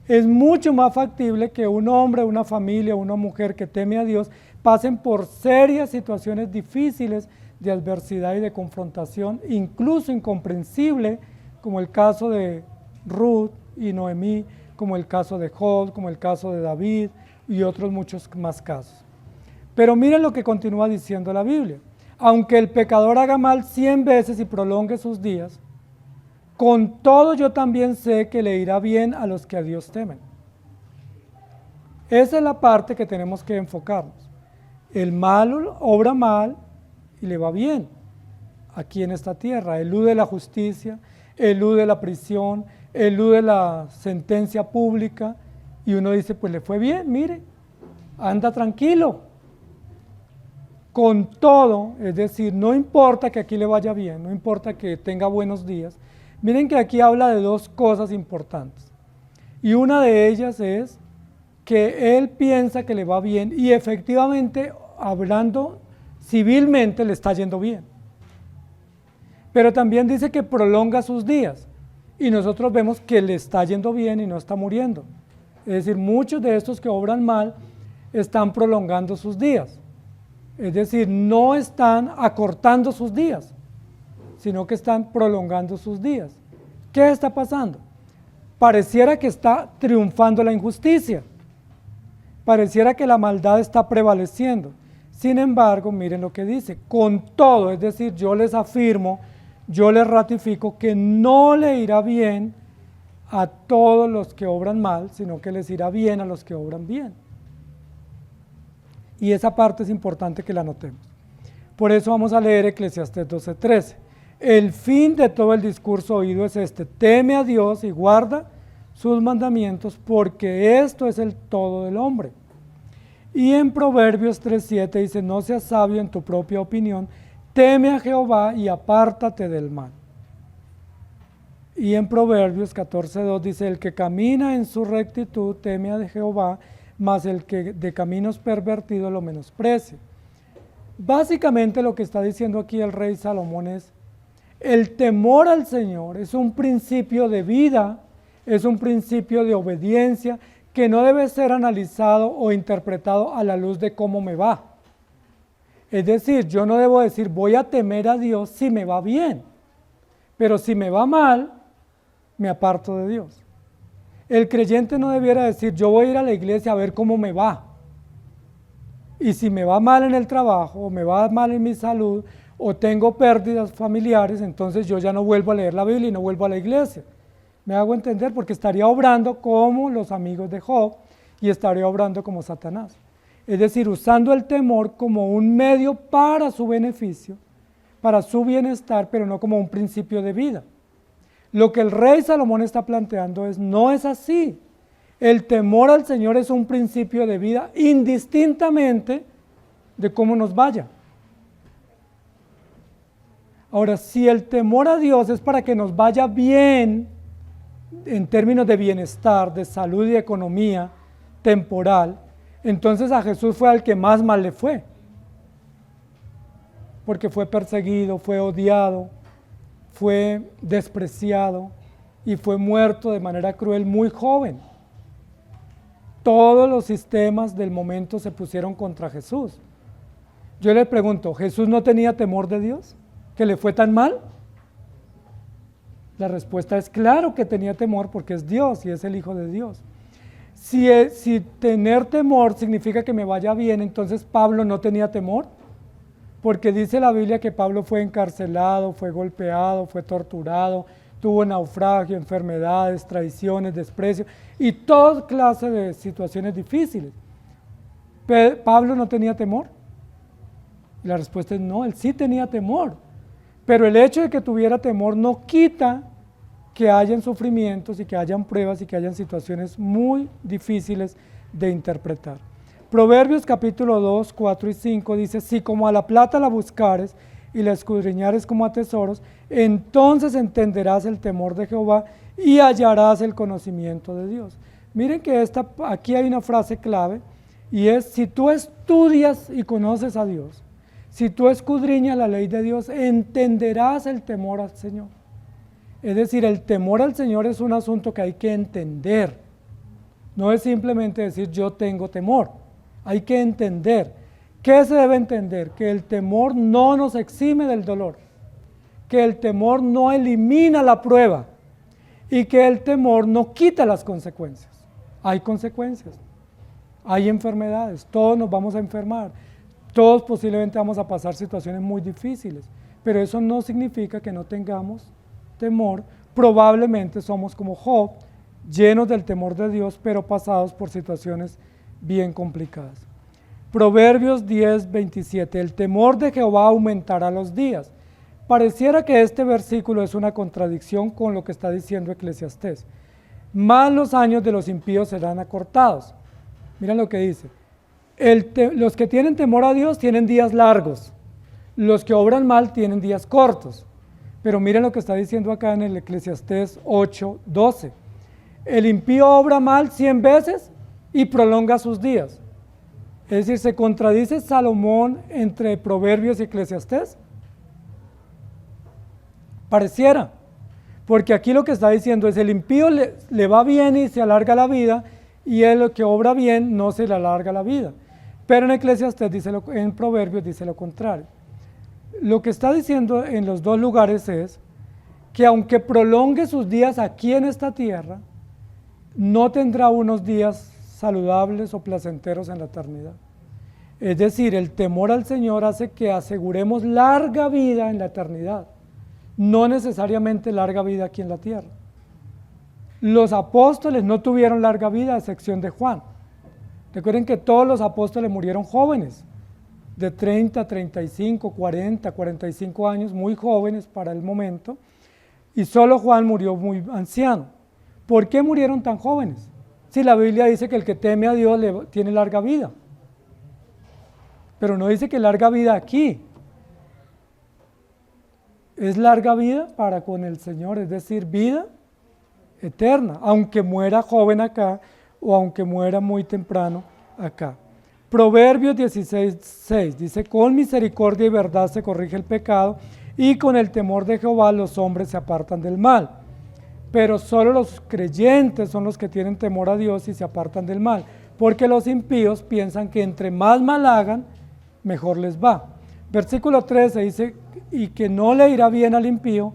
Es mucho más factible que un hombre, una familia, una mujer que teme a Dios pasen por serias situaciones difíciles de adversidad y de confrontación, incluso incomprensible, como el caso de Ruth y Noemí, como el caso de Job, como el caso de David y otros muchos más casos. Pero miren lo que continúa diciendo la Biblia. Aunque el pecador haga mal 100 veces y prolongue sus días, con todo yo también sé que le irá bien a los que a Dios temen. Esa es la parte que tenemos que enfocarnos. El malo obra mal y le va bien aquí en esta tierra. Elude la justicia, elude la prisión, elude la sentencia pública y uno dice, pues le fue bien, mire, anda tranquilo. Con todo, es decir, no importa que aquí le vaya bien, no importa que tenga buenos días. Miren que aquí habla de dos cosas importantes. Y una de ellas es que él piensa que le va bien y efectivamente, hablando civilmente, le está yendo bien. Pero también dice que prolonga sus días y nosotros vemos que le está yendo bien y no está muriendo. Es decir, muchos de estos que obran mal están prolongando sus días. Es decir, no están acortando sus días, sino que están prolongando sus días. ¿Qué está pasando? Pareciera que está triunfando la injusticia. Pareciera que la maldad está prevaleciendo. Sin embargo, miren lo que dice, con todo, es decir, yo les afirmo, yo les ratifico que no le irá bien a todos los que obran mal, sino que les irá bien a los que obran bien. Y esa parte es importante que la notemos. Por eso vamos a leer Eclesiastés 12:13. El fin de todo el discurso oído es este: teme a Dios y guarda sus mandamientos, porque esto es el todo del hombre. Y en Proverbios 3:7 dice: no seas sabio en tu propia opinión, teme a Jehová y apártate del mal. Y en Proverbios 14:2 dice: el que camina en su rectitud teme a Jehová, mas el que de caminos pervertidos lo menosprecia. Básicamente lo que está diciendo aquí el rey Salomón es: el temor al Señor es un principio de vida, es un principio de obediencia que no debe ser analizado o interpretado a la luz de cómo me va. Es decir, yo no debo decir voy a temer a Dios si me va bien, pero si me va mal, me aparto de Dios. El creyente no debiera decir yo voy a ir a la iglesia a ver cómo me va. Y si me va mal en el trabajo, o me va mal en mi salud, o tengo pérdidas familiares, entonces yo ya no vuelvo a leer la Biblia y no vuelvo a la iglesia. Me hago entender, porque estaría obrando como los amigos de Job y estaría obrando como Satanás. Es decir, usando el temor como un medio para su beneficio, para su bienestar, pero no como un principio de vida. Lo que el rey Salomón está planteando es: no es así. El temor al Señor es un principio de vida indistintamente de cómo nos vaya. Ahora, si el temor a Dios es para que nos vaya bien en términos de bienestar, de salud y economía temporal, entonces a Jesús fue al que más mal le fue, porque fue perseguido, fue odiado, fue despreciado y fue muerto de manera cruel muy joven. Todos los sistemas del momento se pusieron contra Jesús. Yo le pregunto, ¿Jesús no tenía temor de Dios? que le fue tan mal? La respuesta es claro que tenía temor porque es Dios y es el Hijo de Dios. Si tener temor significa que me vaya bien, entonces Pablo no tenía temor, porque dice la Biblia que Pablo fue encarcelado, fue golpeado, fue torturado, tuvo naufragio, enfermedades, traiciones, desprecio y toda clase de situaciones difíciles. ¿Pablo no tenía temor? Y la respuesta es no, él sí tenía temor, pero el hecho de que tuviera temor no quita que hayan sufrimientos y que hayan pruebas y que hayan situaciones muy difíciles de interpretar. Proverbios capítulo 2, 4 y 5 dice, si como a la plata la buscares y la escudriñares como a tesoros, entonces entenderás el temor de Jehová y hallarás el conocimiento de Dios. Miren que aquí hay una frase clave y es, si tú estudias y conoces a Dios, si tú escudriñas la ley de Dios, entenderás el temor al Señor. Es decir, el temor al Señor es un asunto que hay que entender. No es simplemente decir yo tengo temor. Hay que entender. ¿Qué se debe entender? Que el temor no nos exime del dolor. Que el temor no elimina la prueba. Y que el temor no quita las consecuencias. Hay consecuencias. Hay enfermedades. Todos nos vamos a enfermar. Todos posiblemente vamos a pasar situaciones muy difíciles. Pero eso no significa que no tengamos temor. Probablemente somos como Job, llenos del temor de Dios, pero pasados por situaciones bien complicadas. Proverbios 10, 27. El temor de Jehová aumentará los días. Pareciera que este versículo es una contradicción con lo que está diciendo Eclesiastés. Más los años de los impíos serán acortados. Miren lo que dice. Los que tienen temor a Dios tienen días largos. Los que obran mal tienen días cortos. Pero miren lo que está diciendo acá en el Eclesiastés 8, 12. El impío obra mal 100 veces y prolonga sus días. Es decir, ¿se contradice Salomón entre Proverbios y Eclesiastés? Pareciera, porque aquí lo que está diciendo es el impío le va bien y se alarga la vida, y el que obra bien no se le alarga la vida. Pero en Eclesiastés en Proverbios dice lo contrario. Lo que está diciendo en los dos lugares es que aunque prolongue sus días aquí en esta tierra, no tendrá unos días saludables o placenteros en la eternidad. Es decir, el temor al Señor hace que aseguremos larga vida en la eternidad, no necesariamente larga vida aquí en la tierra. Los apóstoles no tuvieron larga vida, a excepción de Juan. Recuerden que todos los apóstoles murieron jóvenes, de 30, 35, 40, 45 años, muy jóvenes para el momento, y solo Juan murió muy anciano. ¿Por qué murieron tan jóvenes? Si la Biblia dice que el que teme a Dios tiene larga vida, pero no dice que larga vida aquí. Es larga vida para con el Señor, es decir, vida eterna, aunque muera joven acá o aunque muera muy temprano acá. Proverbios 16, 6 dice, con misericordia y verdad se corrige el pecado y con el temor de Jehová los hombres se apartan del mal. Pero solo los creyentes son los que tienen temor a Dios y se apartan del mal, porque los impíos piensan que entre más mal hagan, mejor les va. Versículo 13 dice, y que no le irá bien al impío,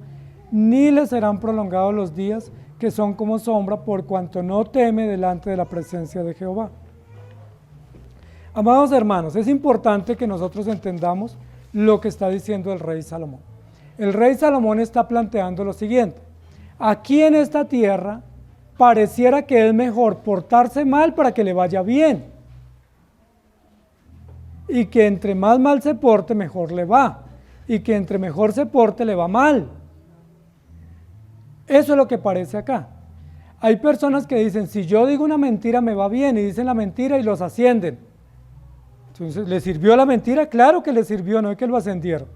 ni le serán prolongados los días que son como sombra, por cuanto no teme delante de la presencia de Jehová. Amados hermanos, es importante que nosotros entendamos lo que está diciendo el rey Salomón. El rey Salomón está planteando lo siguiente: aquí en esta tierra pareciera que es mejor portarse mal para que le vaya bien, y que entre más mal se porte, mejor le va, y que entre mejor se porte, le va mal. Eso es lo que parece acá. Hay personas que dicen, si yo digo una mentira me va bien, y dicen la mentira y los ascienden. Entonces, ¿le sirvió la mentira? Claro que le sirvió, no es que lo ascendieron,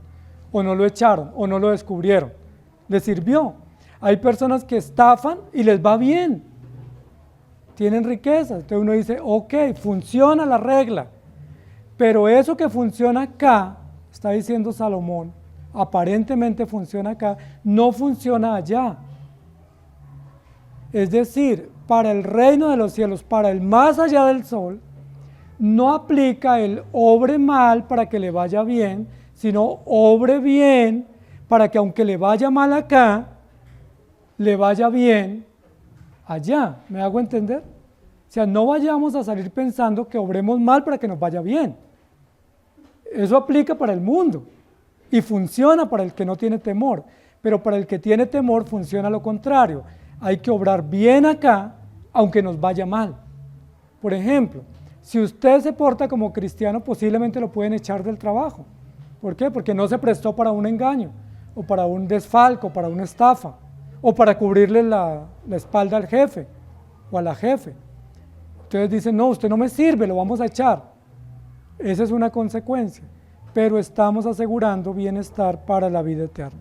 o no lo echaron, o no lo descubrieron. Le sirvió. Hay personas que estafan y les va bien, tienen riqueza. Entonces uno dice, ok, funciona la regla, pero eso que funciona acá, está diciendo Salomón, aparentemente funciona acá, no funciona allá. Es decir, para el reino de los cielos, para el más allá del sol, no aplica el obre mal para que le vaya bien, sino obre bien para que aunque le vaya mal acá, le vaya bien allá. ¿Me hago entender? O sea, no vayamos a salir pensando que obremos mal para que nos vaya bien. Eso aplica para el mundo y funciona para el que no tiene temor, pero para el que tiene temor funciona lo contrario. Hay que obrar bien acá, aunque nos vaya mal. Por ejemplo, si usted se porta como cristiano, posiblemente lo pueden echar del trabajo. ¿Por qué? Porque no se prestó para un engaño, o para un desfalco, para una estafa, o para cubrirle la espalda al jefe o a la jefe. Entonces dicen, no, usted no me sirve, lo vamos a echar. Esa es una consecuencia, pero estamos asegurando bienestar para la vida eterna.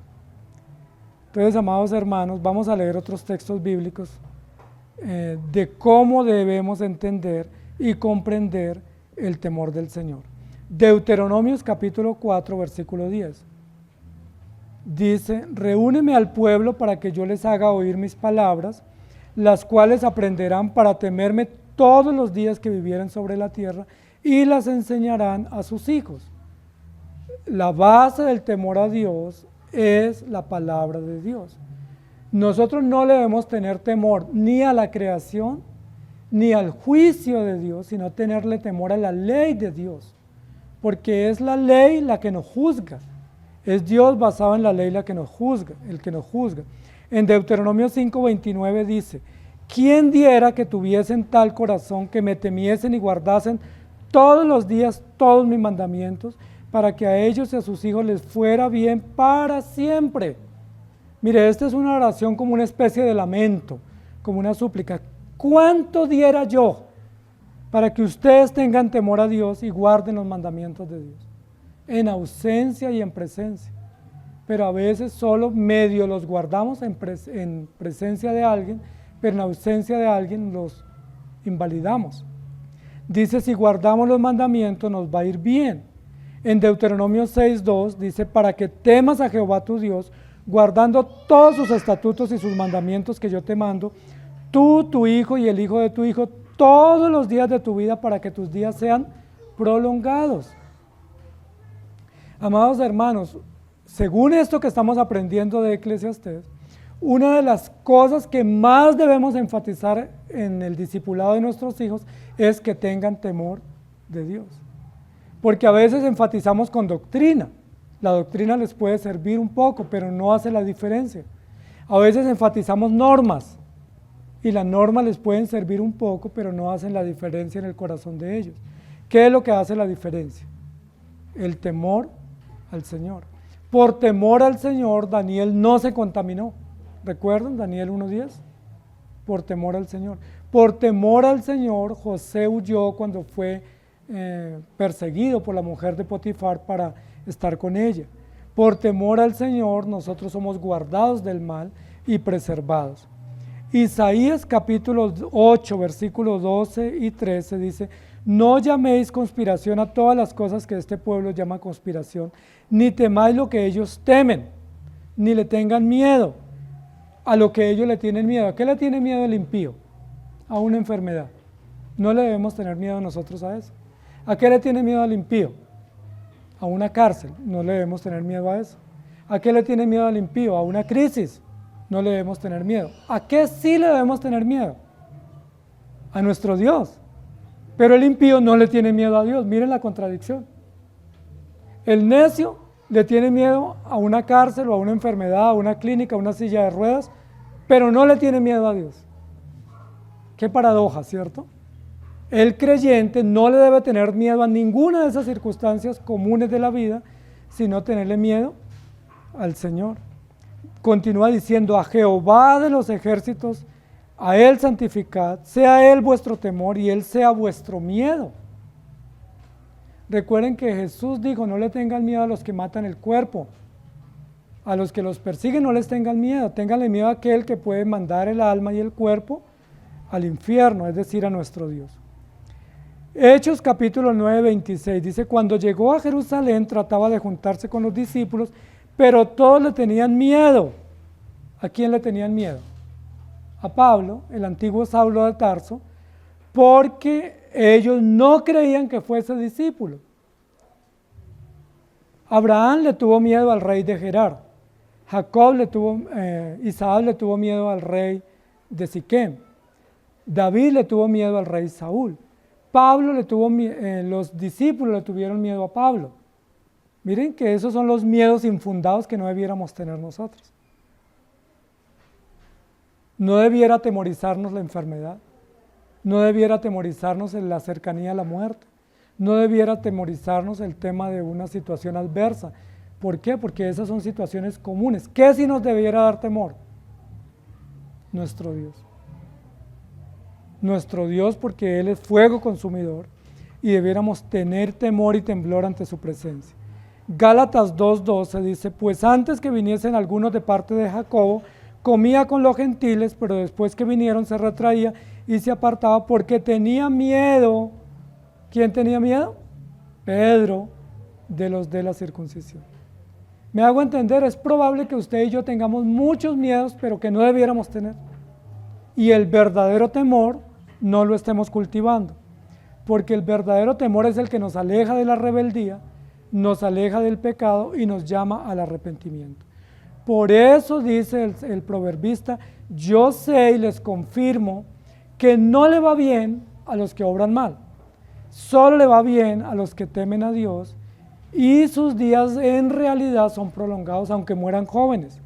Entonces, amados hermanos, vamos a leer otros textos bíblicos de cómo debemos entender y comprender el temor del Señor. Deuteronomios capítulo 4, versículo 10. Dice, reúneme al pueblo para que yo les haga oír mis palabras, las cuales aprenderán para temerme todos los días que vivieren sobre la tierra y las enseñarán a sus hijos. La base del temor a Dios es la palabra de Dios. Nosotros no debemos tener temor ni a la creación, ni al juicio de Dios, sino tenerle temor a la ley de Dios, porque es la ley la que nos juzga. Es Dios basado en la ley la que nos juzga, el que nos juzga. En Deuteronomio 5:29 dice, ¿quién diera que tuviesen tal corazón que me temiesen y guardasen todos los días todos mis mandamientos, para que a ellos y a sus hijos les fuera bien para siempre? Mire, esta es una oración como una especie de lamento, como una súplica. ¿Cuánto diera yo para que ustedes tengan temor a Dios y guarden los mandamientos de Dios? En ausencia y en presencia. Pero a veces solo medio los guardamos en presencia de alguien, pero en ausencia de alguien los invalidamos. Dice, si guardamos los mandamientos nos va a ir bien. En Deuteronomio 6:2 dice, para que temas a Jehová tu Dios, guardando todos sus estatutos y sus mandamientos que yo te mando, tú, tu hijo y el hijo de tu hijo, todos los días de tu vida, para que tus días sean prolongados. Amados hermanos, según esto que estamos aprendiendo de Eclesiastés, una de las cosas que más debemos enfatizar en el discipulado de nuestros hijos es que tengan temor de Dios. Porque a veces enfatizamos con doctrina. La doctrina les puede servir un poco, pero no hace la diferencia. A veces enfatizamos normas, y las normas les pueden servir un poco, pero no hacen la diferencia en el corazón de ellos. ¿Qué es lo que hace la diferencia? El temor al Señor. Por temor al Señor, Daniel no se contaminó. ¿Recuerdan Daniel 1:10? Por temor al Señor. Por temor al Señor, José huyó cuando fue perseguido por la mujer de Potifar para estar con ella. Por temor al Señor, nosotros somos guardados del mal y preservados. Isaías capítulo 8, versículos 12 y 13 dice, no llaméis conspiración a todas las cosas que este pueblo llama conspiración, ni temáis lo que ellos temen, ni le tengan miedo a lo que ellos le tienen miedo. ¿A qué le tiene miedo el impío? A una enfermedad. No le debemos tener miedo nosotros a eso. ¿A qué le tiene miedo al impío? A una cárcel. No le debemos tener miedo a eso. ¿A qué le tiene miedo al impío? A una crisis. No le debemos tener miedo. ¿A qué sí le debemos tener miedo? A nuestro Dios. Pero el impío no le tiene miedo a Dios. Miren la contradicción. El necio le tiene miedo a una cárcel o a una enfermedad, a una clínica, a una silla de ruedas, pero no le tiene miedo a Dios. Qué paradoja, ¿cierto? El creyente no le debe tener miedo a ninguna de esas circunstancias comunes de la vida, sino tenerle miedo al Señor. Continúa diciendo, a Jehová de los ejércitos, a Él santificad, sea Él vuestro temor y Él sea vuestro miedo. Recuerden que Jesús dijo, no le tengan miedo a los que matan el cuerpo, a los que los persiguen no les tengan miedo, ténganle miedo a aquel que puede mandar el alma y el cuerpo al infierno, es decir, a nuestro Dios. Hechos capítulo 9, 26 dice, cuando llegó a Jerusalén trataba de juntarse con los discípulos, pero todos le tenían miedo. ¿A quién le tenían miedo? A Pablo, el antiguo Saulo de Tarso, porque ellos no creían que fuese discípulo. Abraham le tuvo miedo al rey de Gerar, Isaac le tuvo miedo al rey de Siquem. David le tuvo miedo al rey Saúl. Los discípulos le tuvieron miedo a Pablo. Miren que esos son los miedos infundados que no debiéramos tener nosotros. No debiera atemorizarnos la enfermedad, no debiera atemorizarnos en la cercanía a la muerte, no debiera atemorizarnos el tema de una situación adversa. ¿Por qué? Porque esas son situaciones comunes. ¿Qué sí nos debiera dar temor? Nuestro Dios. Nuestro Dios, porque Él es fuego consumidor y debiéramos tener temor y temblor ante su presencia. Gálatas 2:12 dice, pues antes que viniesen algunos de parte de Jacobo, comía con los gentiles, pero después que vinieron se retraía y se apartaba porque tenía miedo. ¿Quién tenía miedo? Pedro, de los de la circuncisión. Me hago entender, es probable que usted y yo tengamos muchos miedos, pero que no debiéramos tener. Y el verdadero temor no lo estemos cultivando, porque el verdadero temor es el que nos aleja de la rebeldía, nos aleja del pecado y nos llama al arrepentimiento. Por eso dice el proverbista, yo sé y les confirmo que no le va bien a los que obran mal, solo le va bien a los que temen a Dios y sus días en realidad son prolongados aunque mueran jóvenes.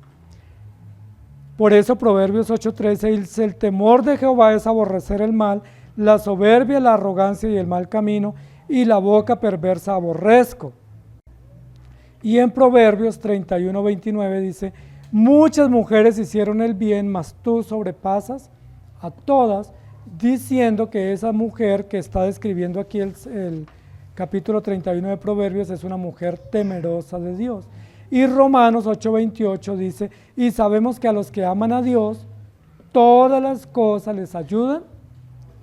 Por eso Proverbios 8:13 dice, el temor de Jehová es aborrecer el mal, la soberbia, la arrogancia y el mal camino, y la boca perversa aborrezco. Y en Proverbios 31:29 dice, muchas mujeres hicieron el bien, mas tú sobrepasas a todas, diciendo que esa mujer que está describiendo aquí el capítulo 31 de Proverbios es una mujer temerosa de Dios. Y Romanos 8:28 dice, y sabemos que a los que aman a Dios, todas las cosas les ayudan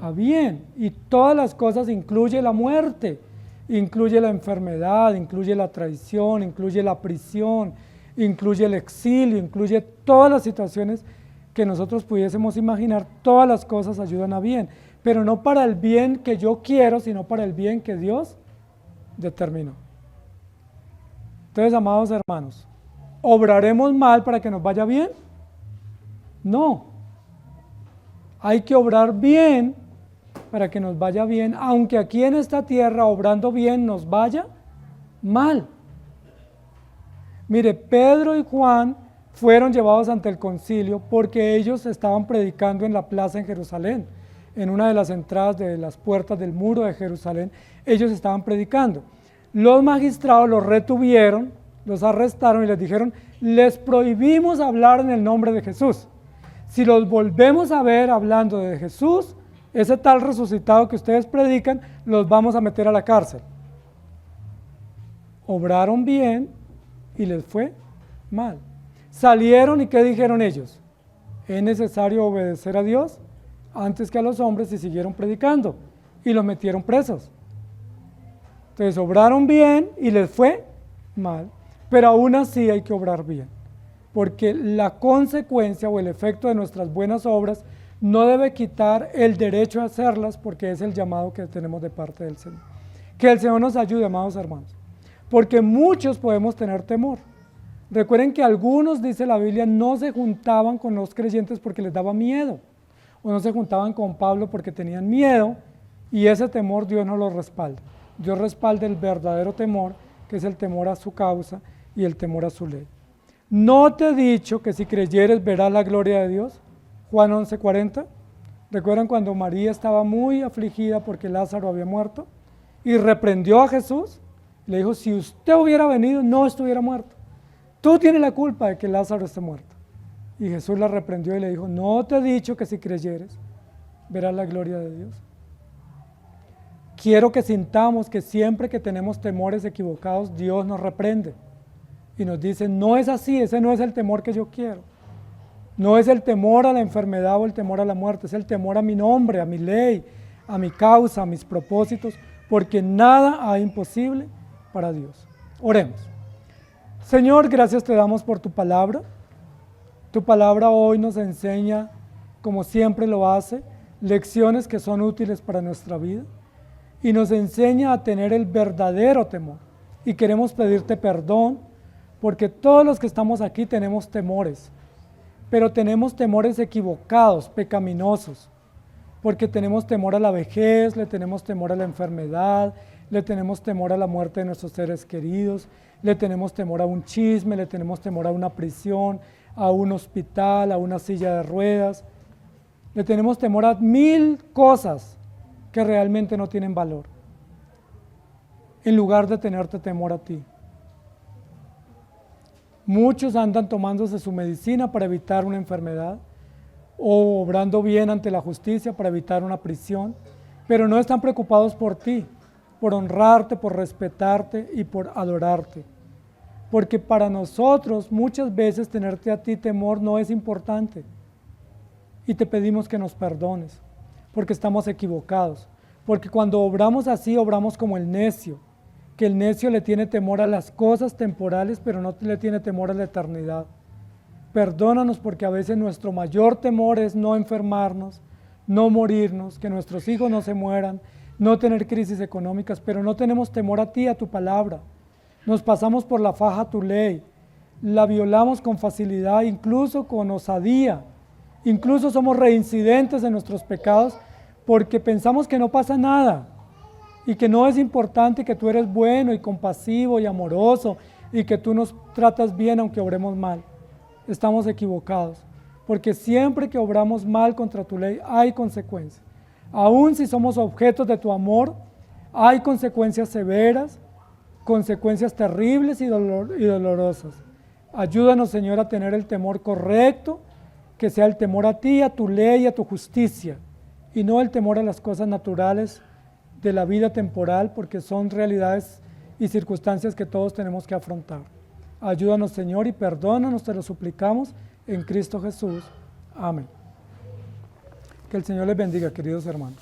a bien, y todas las cosas incluye la muerte, incluye la enfermedad, incluye la traición, incluye la prisión, incluye el exilio, incluye todas las situaciones que nosotros pudiésemos imaginar, todas las cosas ayudan a bien, pero no para el bien que yo quiero, sino para el bien que Dios determinó. Entonces, amados hermanos, ¿obraremos mal para que nos vaya bien? No. Hay que obrar bien para que nos vaya bien, aunque aquí en esta tierra, obrando bien, nos vaya mal. Mire, Pedro y Juan fueron llevados ante el concilio porque ellos estaban predicando en la plaza en Jerusalén, en una de las entradas de las puertas del muro de Jerusalén, ellos estaban predicando. Los magistrados los retuvieron, los arrestaron y les dijeron, les prohibimos hablar en el nombre de Jesús. Si los volvemos a ver hablando de Jesús, ese tal resucitado que ustedes predican, los vamos a meter a la cárcel. Obraron bien y les fue mal. Salieron y ¿qué dijeron ellos? Es necesario obedecer a Dios antes que a los hombres y siguieron predicando y los metieron presos. Entonces obraron bien y les fue mal, pero aún así hay que obrar bien, porque la consecuencia o el efecto de nuestras buenas obras no debe quitar el derecho a hacerlas, porque es el llamado que tenemos de parte del Señor. Que el Señor nos ayude, amados hermanos, porque muchos podemos tener temor. Recuerden que algunos, dice la Biblia, no se juntaban con los creyentes porque les daba miedo, o no se juntaban con Pablo porque tenían miedo, y ese temor Dios no lo respalda. Dios respalda el verdadero temor, que es el temor a su causa y el temor a su ley. ¿No te he dicho que si creyeres verás la gloria de Dios? Juan 11:40. ¿Recuerdan cuando María estaba muy afligida porque Lázaro había muerto? Y reprendió a Jesús, le dijo, si usted hubiera venido, no estuviera muerto. Tú tienes la culpa de que Lázaro esté muerto. Y Jesús la reprendió y le dijo, no te he dicho que si creyeres verás la gloria de Dios. Quiero que sintamos que siempre que tenemos temores equivocados, Dios nos reprende y nos dice, no es así, ese no es el temor que yo quiero. No es el temor a la enfermedad o el temor a la muerte, es el temor a mi nombre, a mi ley, a mi causa, a mis propósitos, porque nada hay imposible para Dios. Oremos. Señor, gracias te damos por tu palabra. Tu palabra hoy nos enseña, como siempre lo hace, lecciones que son útiles para nuestra vida. Y nos enseña a tener el verdadero temor. Y queremos pedirte perdón porque todos los que estamos aquí tenemos temores, pero tenemos temores equivocados, pecaminosos, porque tenemos temor a la vejez, le tenemos temor a la enfermedad, le tenemos temor a la muerte de nuestros seres queridos, le tenemos temor a un chisme, le tenemos temor a una prisión, a un hospital, a una silla de ruedas, le tenemos temor a 1000 cosas que realmente no tienen valor, en lugar de tenerte temor a ti. Muchos andan tomándose su medicina para evitar una enfermedad o obrando bien ante la justicia para evitar una prisión, pero no están preocupados por ti, por honrarte, por respetarte y por adorarte. Porque para nosotros muchas veces tenerte a ti temor no es importante y te pedimos que nos perdones, porque estamos equivocados, porque cuando obramos así, obramos como el necio, que el necio le tiene temor a las cosas temporales, pero no le tiene temor a la eternidad. Perdónanos porque a veces nuestro mayor temor es no enfermarnos, no morirnos, que nuestros hijos no se mueran, no tener crisis económicas, pero no tenemos temor a ti, a tu palabra. Nos pasamos por la faja tu ley, la violamos con facilidad, incluso con osadía, incluso somos reincidentes en nuestros pecados porque pensamos que no pasa nada y que no es importante, que tú eres bueno y compasivo y amoroso y que tú nos tratas bien aunque obremos mal. Estamos equivocados, porque siempre que obramos mal contra tu ley hay consecuencias. Aun si somos objetos de tu amor, hay consecuencias severas, consecuencias terribles y dolorosas. Ayúdanos, Señor, a tener el temor correcto, que sea el temor a ti, a tu ley, a tu justicia, y no el temor a las cosas naturales de la vida temporal, porque son realidades y circunstancias que todos tenemos que afrontar. Ayúdanos, Señor, y perdónanos, te lo suplicamos, en Cristo Jesús. Amén. Que el Señor les bendiga, queridos hermanos.